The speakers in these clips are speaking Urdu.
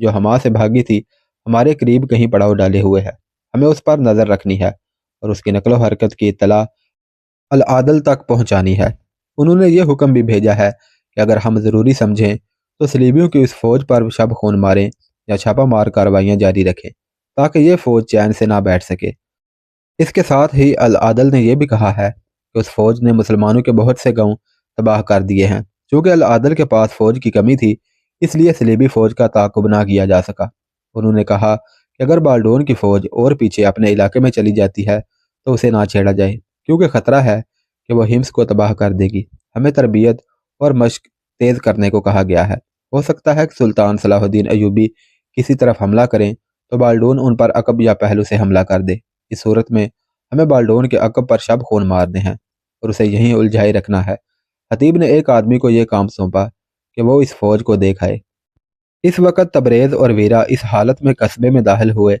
جو ہما سے بھاگی تھی ہمارے قریب کہیں پڑاؤ ڈالے ہوئے ہے، ہمیں اس پر نظر رکھنی ہے اور اس کی نقل و حرکت کی اطلاع العادل تک پہنچانی ہے۔ انہوں نے یہ حکم بھی بھیجا ہے کہ اگر ہم ضروری سمجھیں تو صلیبیوں کی اس فوج پر شب خون ماریں یا چھاپا مار کارروائیاں جاری رکھیں تاکہ یہ فوج چین سے نہ بیٹھ سکے۔ اس کے ساتھ ہی العادل نے یہ بھی کہا ہے کہ اس فوج نے مسلمانوں کے بہت سے گاؤں تباہ کر دیے ہیں۔ چونکہ العادل کے پاس فوج کی کمی تھی اس لیے صلیبی فوج کا تعاقب نہ کیا جا سکا۔ انہوں نے کہا کہ اگر بالڈون کی فوج اور پیچھے اپنے علاقے میں چلی جاتی ہے تو اسے نہ چھیڑا جائے، کیونکہ خطرہ ہے کہ وہ ہمس کو تباہ کر دے گی۔ ہمیں تربیت اور مشق تیز کرنے کو کہا گیا ہے۔ ہو سکتا ہے کہ سلطان صلاح الدین ایوبی کسی طرف حملہ کریں تو بالڈون ان پر عقب یا پہلو سے حملہ کر دے۔ اس صورت میں ہمیں بالڈون کے عقب پر شب خون مارنے ہیں اور اسے یہیں الجھائے رکھنا ہے۔ خطیب نے ایک آدمی کو یہ کام سونپا کہ وہ اس فوج کو دیکھائے۔ اس وقت تبریز اور ویرا اس حالت میں قصبے میں داخل ہوئے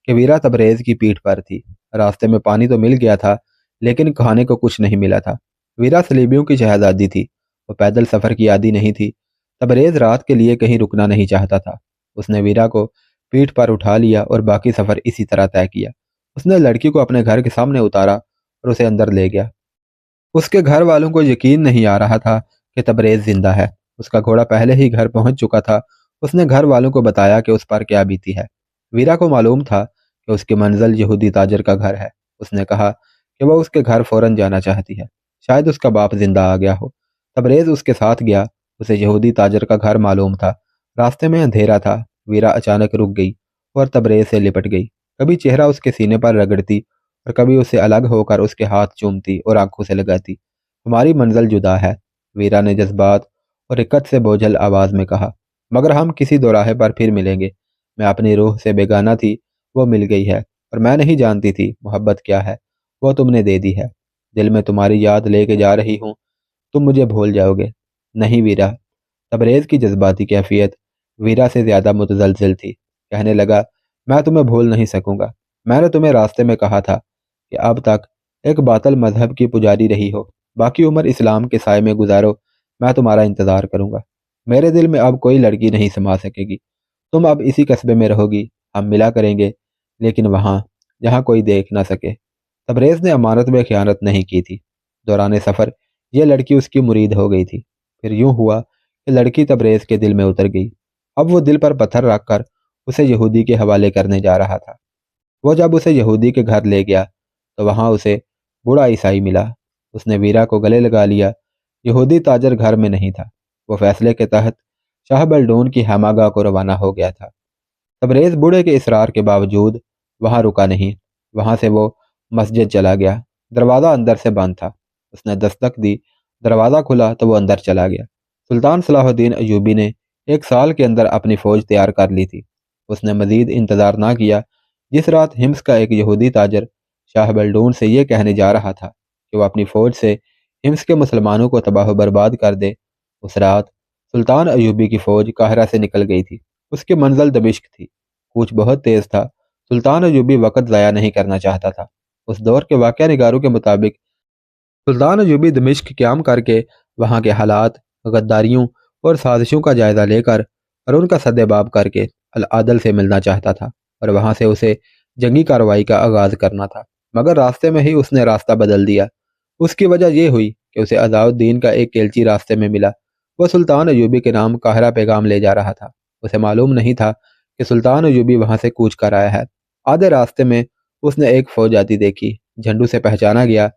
کہ ویرا تبریز کی پیٹھ پر تھی۔ راستے میں پانی تو مل گیا تھا لیکن کھانے کو کچھ نہیں ملا تھا۔ ویرا صلیبیوں کی شہزادی تھی، وہ پیدل سفر کی عادی نہیں تھی۔ تبریز رات کے لیے کہیں رکنا نہیں چاہتا تھا۔ اس نے ویرا کو پیٹھ پر اٹھا لیا اور باقی سفر اسی طرح طے کیا۔ اس نے لڑکی کو اپنے گھر کے سامنے اتارا اور اسے اندر لے گیا۔ اس کے گھر والوں کو یقین نہیں آ رہا تھا کہ تبریز زندہ ہے۔ اس کا گھوڑا پہلے ہی گھر پہنچ چکا تھا۔ اس نے گھر والوں کو بتایا کہ اس پر کیا بیتی ہے۔ ویرا کو معلوم تھا کہ اس کی منزل یہودی تاجر کا گھر ہے۔ اس نے کہا کہ وہ اس کے گھر فوراً جانا چاہتی ہے، شاید اس کا باپ زندہ آ گیا ہو۔ تبریز اس کے ساتھ گیا۔ اسے یہودی تاجر کا گھر معلوم تھا۔ راستے میں اندھیرا تھا۔ ویرا اچانک رک گئی اور تبریز سے لپٹ گئی۔ کبھی چہرہ اس کے سینے پر رگڑتی اور کبھی اسے الگ ہو کر اس کے ہاتھ چومتی اور آنکھوں سے لگاتی۔ ہماری منزل جدا ہے، ویرا نے جذبات اور رکت سے بوجھل آواز میں کہا، مگر ہم کسی دوراہے پر پھر ملیں گے۔ میں اپنی روح سے بیگانہ تھی، وہ مل گئی ہے، اور میں نہیں جانتی تھی محبت کیا ہے، وہ تم نے دے دی ہے۔ دل میں تمہاری یاد لے کے جا رہی ہوں، تم مجھے بھول جاؤ گے۔ نہیں ویرا۔ تبریز کی جذباتی کیفیت ویرا سے زیادہ متزلزل تھی۔ کہنے لگا، میں تمہیں بھول نہیں سکوں گا۔ میں نے تمہیں راستے میں کہا تھا کہ اب تک ایک باطل مذہب کی پجاری رہی ہو، باقی عمر اسلام کے سائے میں گزارو، میں تمہارا انتظار کروں گا۔ میرے دل میں اب کوئی لڑکی نہیں سما سکے گی۔ تم اب اسی قصبے میں رہو گی، ہم ملا کریں گے، لیکن وہاں جہاں کوئی دیکھ نہ سکے۔ تبریز نے امانت میں خیانت نہیں کی تھی۔ دوران سفر یہ لڑکی اس کی مرید ہو گئی تھی۔ پھر یوں ہوا کہ لڑکی تبریز کے دل میں اتر گئی۔ اب وہ دل پر پتھر رکھ کر اسے یہودی کے حوالے کرنے جا رہا تھا۔ وہ جب اسے یہودی کے گھر لے گیا تو وہاں اسے بوڑھا عیسائی ملا۔ اس نے ویرا کو گلے لگا لیا۔ یہودی تاجر گھر میں نہیں تھا۔ وہ فیصلے کے تحت شاہ بلڈون کی ہیماگاہ کو روانہ ہو گیا تھا۔ تبریز بوڑھے کے اصرار کے باوجود وہاں رکا نہیں۔ وہاں سے وہ مسجد چلا گیا۔ دروازہ اندر سے بند تھا۔ اس نے دستک دی، دروازہ کھلا تو وہ اندر چلا گیا۔ سلطان صلاح الدین ایوبی نے 1 سال کے اندر اپنی فوج تیار کر لی تھی۔ اس نے مزید انتظار نہ کیا۔ جس رات ہمس کا ایک یہودی تاجر شاہ بلڈون سے یہ کہنے جا رہا تھا کہ وہ اپنی فوج سے ہمس کے مسلمانوں کو تباہ و برباد کر دے، اس رات سلطان ایوبی کی فوج قاہرہ سے نکل گئی تھی۔ اس کی منزل دمشق تھی۔ کوچ بہت تیز تھا۔ سلطان ایوبی وقت ضائع نہیں کرنا چاہتا تھا۔ اس دور کے واقعہ نگاروں کے مطابق سلطان ایوبی دمشق قیام کر کے وہاں کے حالات، غداریوں اور سازشوں کا جائزہ لے کر اور ان کا سدباب کر کے العادل سے ملنا چاہتا تھا اور وہاں سے اسے جنگی کارروائی کا آغاز کرنا تھا، مگر راستے میں ہی اس نے راستہ بدل دیا۔ اس کی وجہ یہ ہوئی کہ اسے عزاء الدین کا ایک کیلچی راستے میں ملا۔ وہ سلطان ایوبی کے نام قاہرہ پیغام لے جا رہا تھا۔ اسے معلوم نہیں تھا کہ سلطان ایوبی وہاں سے کوچ کر آیا ہے۔ آدھے راستے میں اس نے ایک فوج آتی دیکھی۔ جھنڈو سے پہچانا گیا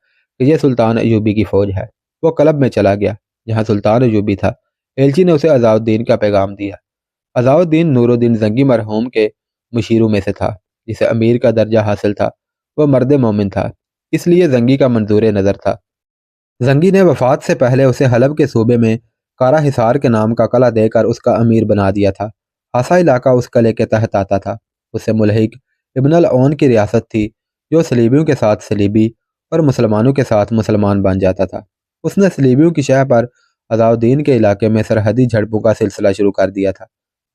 کہ یہ سلطان ایوبی کی فوج ہے۔ وہ کلب میں چلا گیا جہاں سلطان ایوبی تھا۔ ایلچی نے اسے عزاء الدین کا پیغام دیا۔ عزاء الدین نور الدین زنگی مرحوم کے مشیروں میں سے تھا، جسے امیر کا درجہ حاصل تھا۔ وہ مرد مومن تھا، اس لیے زنگی کا منظور نظر تھا۔ زنگی نے وفات سے پہلے اسے حلب کے صوبے میں کارا حصار کے نام کا قلعہ دے کر اس کا امیر بنا دیا تھا۔ حاصا علاقہ اس قلعے کے تحت آتا تھا۔ اس سے ملحق ابن العون کی ریاست تھی، جو صلیبیوں کے ساتھ صلیبی اور مسلمانوں کے ساتھ مسلمان بن جاتا تھا۔ اس نے صلیبیوں کی شہ پر عزاء الدین کے علاقے میں سرحدی جھڑپوں کا سلسلہ شروع کر دیا تھا۔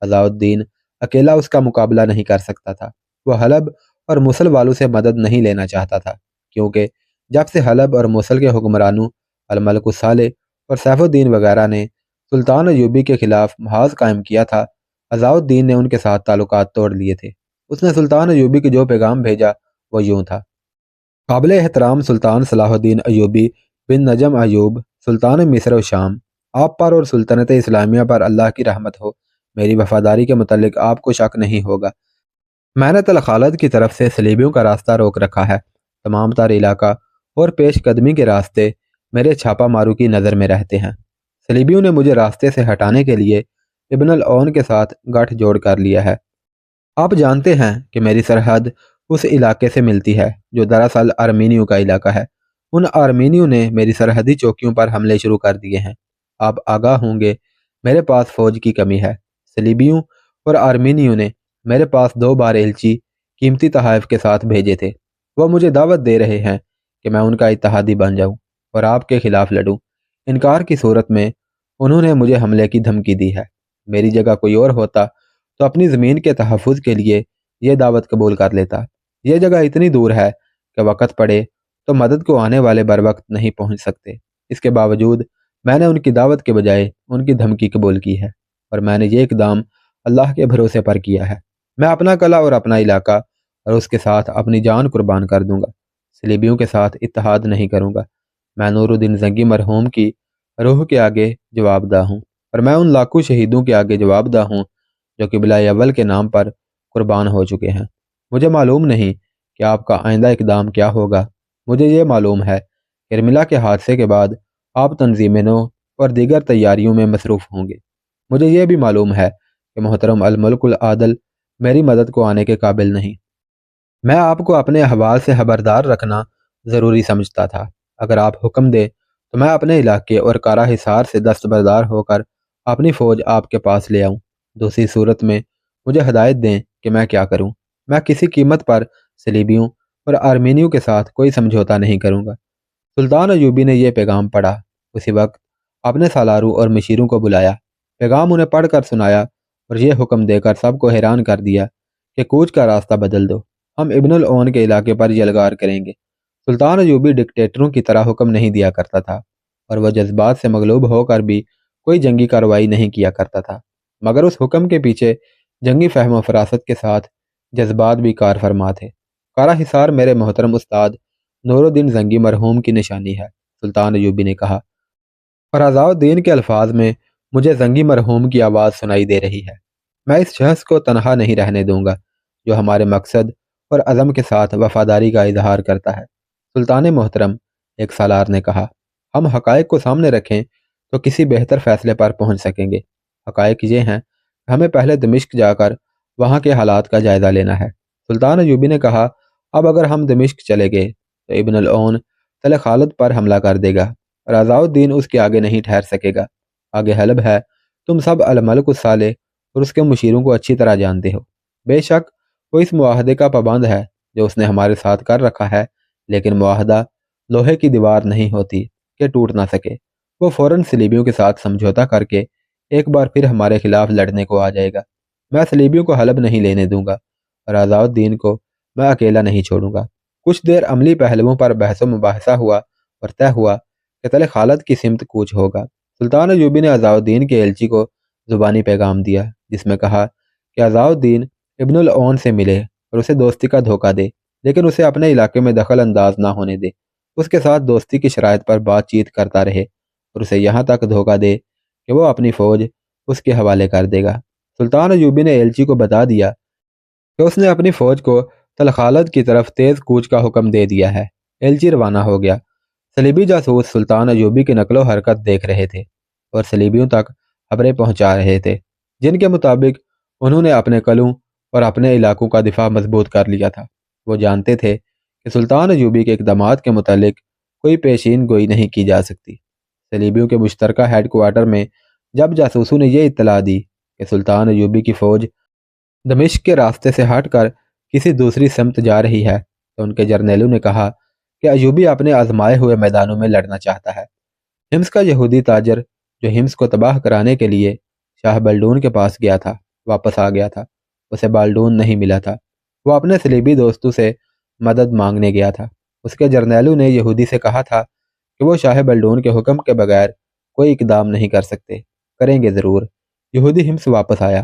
عزاء الدین اکیلا اس کا مقابلہ نہیں کر سکتا تھا۔ وہ حلب اور موصل والوں سے مدد نہیں لینا چاہتا تھا، کیونکہ جب سے حلب اور موصل کے حکمرانوں الملک الصالح اور سیف الدین وغیرہ نے سلطان ایوبی کے خلاف محاذ قائم کیا تھا، عزاء الدین نے ان کے ساتھ تعلقات توڑ لیے تھے۔ اس نے سلطان ایوبی کو جو پیغام بھیجا وہ یوں تھا: قابل احترام سلطان صلاح الدین ایوبی بن نجم ایوب، سلطان مصر و شام، آپ پر اور سلطنت اسلامیہ پر اللہ کی رحمت ہو۔ میری وفاداری کے متعلق آپ کو شک نہیں ہوگا۔ میں نے تل خالد کی طرف سے صلیبیوں کا راستہ روک رکھا ہے۔ تمام تر علاقہ اور پیش قدمی کے راستے میرے چھاپا مارو کی نظر میں رہتے ہیں۔ صلیبیوں نے مجھے راستے سے ہٹانے کے لیے ابن العون کے ساتھ گٹھ جوڑ کر لیا ہے۔ آپ جانتے ہیں کہ میری سرحد اس علاقے سے ملتی ہے جو دراصل آرمینیوں کا علاقہ ہے۔ ان آرمینیوں نے میری سرحدی چوکیوں پر حملے شروع کر دیے ہیں۔ آپ آگاہ ہوں گے میرے پاس فوج کی کمی ہے۔ صلیبیوں اور آرمینیوں نے میرے پاس 2 بار ایلچی قیمتی تحائف کے ساتھ بھیجے تھے۔ وہ مجھے دعوت دے رہے ہیں کہ میں ان کا اتحادی بن جاؤں اور آپ کے خلاف لڑوں۔ انکار کی صورت میں انہوں نے مجھے حملے کی دھمکی دی ہے۔ میری جگہ کوئی اور ہوتا تو اپنی زمین کے تحفظ کے لیے یہ دعوت قبول کر لیتا۔ یہ جگہ اتنی دور ہے کہ وقت پڑے تو مدد کو آنے والے بر وقت نہیں پہنچ سکتے۔ اس کے باوجود میں نے ان کی دعوت کے بجائے ان کی دھمکی قبول کی ہے، اور میں نے یہ اقدام اللہ کے بھروسے پر کیا ہے۔ میں اپنا قلعہ اور اپنا علاقہ اور اس کے ساتھ اپنی جان قربان کر دوں گا۔ صلیبیوں کے ساتھ اتحاد نہیں کروں گا۔ میں نور الدین زنگی مرحوم کی روح کے آگے جواب دہ ہوں، اور میں ان لاکھوں شہیدوں کے آگے جواب دہ ہوں جو قبلہ اول کے نام پر قربان ہو چکے ہیں۔ مجھے معلوم نہیں کہ آپ کا آئندہ اقدام کیا ہوگا۔ مجھے یہ معلوم ہے کہ ارملا کے حادثے کے بعد آپ تنظیم نو اور دیگر تیاریوں میں مصروف ہوں گے۔ مجھے یہ بھی معلوم ہے کہ محترم الملک العادل میری مدد کو آنے کے قابل نہیں۔ میں آپ کو اپنے احوال سے خبردار رکھنا ضروری سمجھتا تھا۔ اگر آپ حکم دے تو میں اپنے علاقے اور کارا حصار سے دستبردار ہو کر اپنی فوج آپ کے پاس لے آؤں۔ دوسری صورت میں مجھے ہدایت دیں کہ میں کیا کروں۔ میں کسی قیمت پر صلیبیوں اور آرمینیوں کے ساتھ کوئی سمجھوتا نہیں کروں گا۔ سلطان ایوبی نے یہ پیغام پڑھا۔ اسی وقت اپنے سالاروں اور مشیروں کو بلایا، پیغام انہیں پڑھ کر سنایا اور یہ حکم دے کر سب کو حیران کر دیا کہ کوچ کا راستہ بدل دو، ہم ابن العون کے علاقے پر یلغار کریں گے۔ سلطان ایوبی ڈکٹیٹروں کی طرح حکم نہیں دیا کرتا تھا، اور وہ جذبات سے مغلوب ہو کر بھی کوئی جنگی کارروائی نہیں کیا کرتا تھا، مگر اس حکم کے پیچھے جنگی فہم و فراست کے ساتھ جذبات بھی کار فرما تھے۔ کارا حصار میرے محترم استاد نور الدین زنگی مرحوم کی نشانی ہے، سلطان ایوبی نے کہا، اور عزاء الدین کے الفاظ میں مجھے زنگی مرحوم کی آواز سنائی دے رہی ہے۔ میں اس شخص کو تنہا نہیں رہنے دوں گا جو ہمارے مقصد اور عزم کے ساتھ وفاداری کا اظہار کرتا ہے۔ سلطان محترم، ایک سالار نے کہا، ہم حقائق کو سامنے رکھیں تو کسی بہتر فیصلے پر پہنچ سکیں گے۔ حقائق یہ ہیں کہ ہمیں پہلے دمشق جا کر وہاں کے حالات کا جائزہ لینا ہے۔ سلطان ایوبی نے کہا، اب اگر ہم دمشق چلے گئے تو ابن العون تل خالد پر حملہ کر دے گا اور عزاء الدین اس کے آگے نہیں ٹھہر سکے گا۔ آگے حلب ہے، تم سب الملک الصالح اور اس کے مشیروں کو اچھی طرح جانتے ہو۔ بے شک وہ اس معاہدے کا پابند ہے جو اس نے ہمارے ساتھ کر رکھا ہے، لیکن معاہدہ لوہے کی دیوار نہیں ہوتی کہ ٹوٹ نہ سکے۔ وہ فوراً صلیبیوں کے ساتھ سمجھوتا کر کے ایک بار پھر ہمارے خلاف لڑنے کو آ جائے گا۔ میں صلیبیوں کو حلب نہیں لینے دوں گا، اور عزاء الدین کو میں اکیلا نہیں چھوڑوں گا۔ کچھ دیر عملی پہلوؤں پر بحث و مباحثہ ہوا اور طے ہوا کہ تل خالد کی سمت کوچ ہوگا۔ سلطان ایوبی نے عزاء الدین کے ایلچی کو زبانی پیغام دیا، جس میں کہا کہ عزاء الدین ابن العون سے ملے اور اسے دوستی کا دھوکہ دے، لیکن اسے اپنے علاقے میں دخل انداز نہ ہونے دے۔ اس کے ساتھ دوستی کی شرائط پر بات چیت کرتا رہے اور اسے یہاں تک دھوکہ دے کہ وہ اپنی فوج اس کے حوالے کر دے گا۔ سلطان ایوبی نے ایلچی کو بتا دیا کہ اس نے اپنی فوج کو تل خالد کی طرف تیز کوچ کا حکم دے دیا ہے۔ ایلچی روانہ ہو گیا۔ صلیبی جاسوس سلطان ایوبی کی نقل و حرکت دیکھ رہے تھے اور صلیبیوں تک خبریں پہنچا رہے تھے، جن کے مطابق انہوں نے اپنے قلعوں اور اپنے علاقوں کا دفاع مضبوط کر لیا تھا۔ وہ جانتے تھے کہ سلطان ایوبی کے اقدامات کے متعلق کوئی پیشین گوئی نہیں کی جا سکتی۔ صلیبیوں کے مشترکہ ہیڈ کوارٹر میں جب جاسوسوں نے یہ اطلاع دی کہ سلطان ایوبی کی فوج دمشق کے راستے سے ہٹ کر کسی دوسری سمت جا رہی ہے، تو ان کے جرنیلوں نے کہا کہ ایوبی اپنے آزمائے ہوئے میدانوں میں لڑنا چاہتا ہے۔ ہمس کا یہودی تاجر جو ہمس کو تباہ کرانے کے لیے شاہ بلڈون کے پاس گیا تھا، واپس آ گیا تھا۔ اسے بالڈون نہیں ملا تھا۔ وہ اپنے صلیبی دوستوں سے مدد مانگنے گیا تھا۔ اس کے جرنیلوں نے یہودی سے کہا تھا کہ وہ شاہ بلڈون کے حکم کے بغیر کوئی اقدام نہیں کر سکتے۔ کریں گے ضرور۔ یہودی ہمس واپس آیا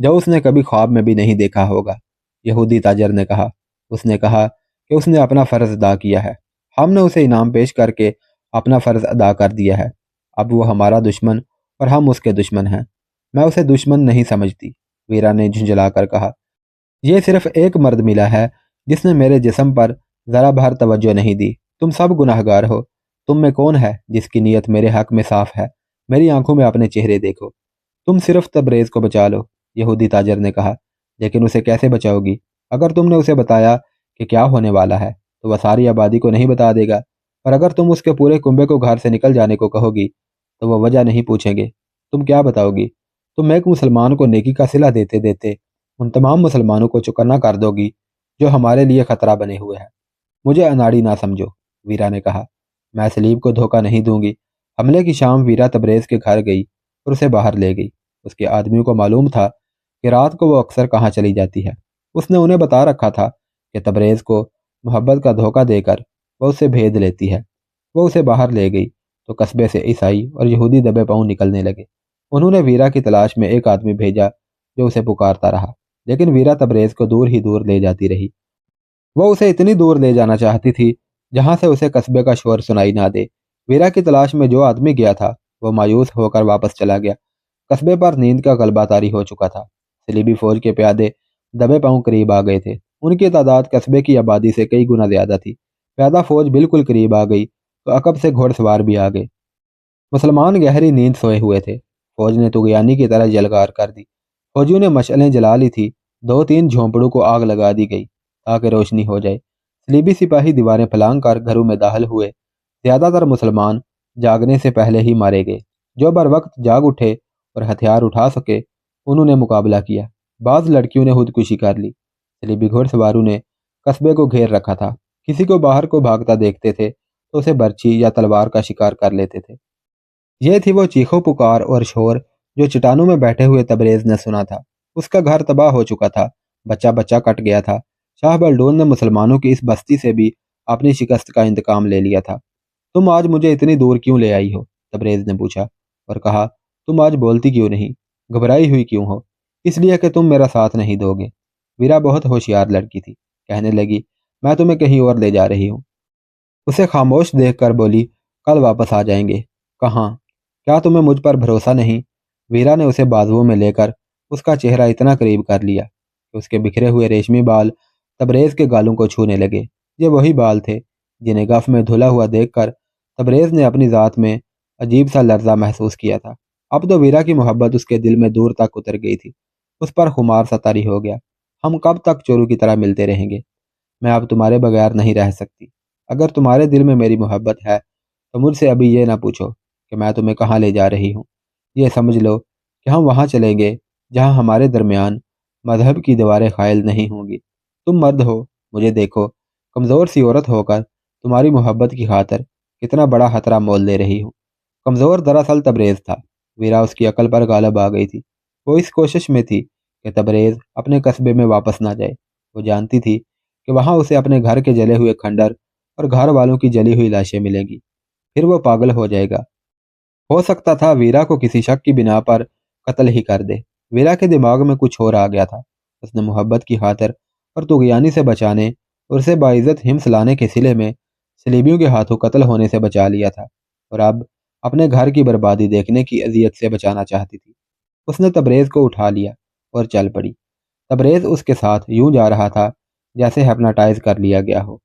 جو اس نے کبھی خواب میں بھی نہیں دیکھا ہوگا، یہودی تاجر نے کہا۔ اس نے کہا کہ اس نے اپنا فرض ادا کیا ہے۔ ہم نے اسے انعام پیش کر کے اپنا فرض ادا کر دیا ہے۔ اب وہ ہمارا دشمن اور ہم اس کے دشمن ہیں۔ میں اسے دشمن نہیں سمجھتی، ویرا نے جھنجھلا کر کہا۔ یہ صرف ایک مرد ملا ہے جس نے میرے جسم پر ذرا بھر توجہ نہیں دی۔ تم سب گناہگار ہو۔ تم میں کون ہے جس کی نیت میرے حق میں صاف ہے؟ میری آنکھوں میں اپنے چہرے دیکھو۔ تم صرف تبریز کو بچا لو، یہودی تاجر نے کہا۔ لیکن اسے کیسے بچاؤ گی؟ اگر تم نے اسے بتایا کہ کیا ہونے والا ہے تو وہ ساری آبادی کو نہیں بتا دے گا، اور اگر تم اس کے پورے کنبے کو گھر سے نکل جانے کو کہو گی تو وہ وجہ نہیں پوچھیں گے۔ تم کیا بتاؤ گی؟ تم ایک مسلمان کو نیکی کا صلہ دیتے دیتے ان تمام مسلمانوں کو چکنا کر دو گی جو ہمارے لیے خطرہ بنے ہوئے ہیں۔ مجھے اناڑی نہ سمجھو، ویرا نے کہا۔ میں سلیب کو دھوکہ نہیں دوں گی۔ حملے کی شام ویرا تبریز کے گھر گئی اور اسے باہر لے گئی۔ اس کے آدمیوں کو معلوم تھا کہ رات کو وہ اکثر کہاں چلی جاتی ہے۔ اس نے انہیں بتا رکھا تھا کہ تبریز کو محبت کا دھوکہ دے کر وہ اسے بھید لیتی ہے۔ وہ اسے باہر لے گئی تو قصبے سے عیسائی اور یہودی دبے پاؤں نکلنے لگے۔ انہوں نے ویرا کی تلاش میں ایک آدمی بھیجا جو اسے پکارتا رہا، لیکن ویرا تبریز کو دور ہی دور لے جاتی رہی۔ وہ اسے اتنی دور لے جانا چاہتی تھی جہاں سے اسے قصبے کا شور سنائی نہ دے۔ ویرا کی تلاش میں جو آدمی گیا تھا وہ مایوس ہو کر واپس چلا گیا۔ قصبے پر نیند کا غلبہ طاری ہو چکا تھا۔ صلیبی فوج کے پیادے دبے پاؤں قریب آ گئے تھے۔ ان کی تعداد قصبے کی آبادی سے کئی گنا زیادہ تھی۔ پیادہ فوج بالکل قریب آ گئی تو عقب سے گھوڑ سوار بھی آ گئے۔ مسلمان گہری نیند سوئے ہوئے تھے۔ فوج نے طغیانی کی طرح یلغار کر دی۔ فوجیوں نے مشعلیں جلا لی تھی۔ 2-3 جھونپڑوں کو آگ لگا دی گئی تاکہ روشنی ہو جائے۔ صلیبی سپاہی دیواریں پھلانگ کر گھروں میں داخل ہوئے۔ زیادہ تر مسلمان جاگنے سے پہلے ہی مارے گئے۔ جو بر وقت جاگ اٹھے اور ہتھیار اٹھا سکے انہوں نے مقابلہ کیا۔ بعض لڑکیوں نے خودکشی کر لی۔ صلیبی گھوڑ سواروں نے قصبے کو گھیر رکھا تھا۔ کسی کو باہر کو بھاگتا دیکھتے تھے تو اسے برچھی یا تلوار کا شکار کر لیتے تھے۔ یہ تھی وہ چیخو پکار اور شور جو چٹانوں میں بیٹھے ہوئے تبریز نے سنا تھا۔ اس کا گھر تباہ ہو چکا تھا، بچہ بچہ کٹ گیا تھا۔ شاہ بلڈون نے مسلمانوں کی اس بستی سے بھی اپنی شکست کا انتقام لے لیا تھا۔ تم آج مجھے اتنی دور کیوں لے آئی ہو؟ تبریز نے پوچھا، اور کہا، تم آج بولتی کیوں نہیں؟ گھبرائی ہوئی کیوں ہو؟ اس لیے کہ تم میرا ساتھ نہیں دو گے۔ ویرا بہت ہوشیار لڑکی تھی، کہنے لگی، میں تمہیں کہیں اور لے جا رہی ہوں۔ اسے خاموش دیکھ کر بولی، کل واپس آ جائیں گے۔ کہاں؟ کیا تمہیں مجھ پر بھروسہ نہیں؟ ویرا نے اسے بازوؤں میں لے کر اس کا چہرہ اتنا قریب کر لیا کہ اس کے بکھرے ہوئے ریشمی بال تبریز کے گالوں کو چھونے لگے۔ یہ وہی بال تھے جنہیں گف میں دھلا ہوا دیکھ کر تبریز نے اپنی ذات میں عجیب سا لرزہ محسوس کیا تھا۔ اب تو ویرا کی محبت اس کے دل میں دور تک اتر گئی تھی۔ اس پر خمار سا طاری ہو گیا۔ ہم کب تک چوروں کی طرح ملتے رہیں گے؟ میں اب تمہارے بغیر نہیں رہ سکتی۔ اگر تمہارے دل میں میری محبت ہے تو مجھ سے ابھی یہ نہ پوچھو کہ میں تمہیں کہاں لے جا رہی ہوں۔ یہ سمجھ لو کہ ہم وہاں چلیں گے جہاں ہمارے درمیان مذہب کی دیواریں قائل نہیں ہوں گی۔ تم مرد ہو، مجھے دیکھو، کمزور سی عورت ہو کر تمہاری محبت کی خاطر کتنا بڑا خطرہ مول لے رہی ہوں۔ کمزور دراصل تبریز تھا۔ ویرا اس کی عقل پر غالب آ گئی تھی۔ وہ اس کوشش میں تھی کہ تبریز اپنے قصبے میں واپس نہ جائے۔ وہ جانتی تھی کہ وہاں اسے اپنے گھر کے جلے ہوئے کھنڈر اور گھر والوں کی جلی ہوئی لاشیں ملیں گی۔ پھر وہ پاگل ہو جائے گا۔ ہو سکتا تھا ویرا کو کسی شک کی بنا پر قتل ہی کر دے۔ ویرا کے دماغ میں کچھ اور آ گیا تھا۔ اس نے محبت کی خاطر اور طغیانی سے بچانے اور اسے باعزت حمص لانے کے صلے میں صلیبیوں کے ہاتھوں قتل ہونے سے بچا لیا تھا، اور اب اپنے گھر کی بربادی دیکھنے کی اذیت سے بچانا چاہتی تھی۔ اس نے تبریز کو اٹھا لیا اور چل پڑی۔ تبریز اس کے ساتھ یوں جا رہا تھا جیسے ہپناٹائز کر لیا گیا ہو۔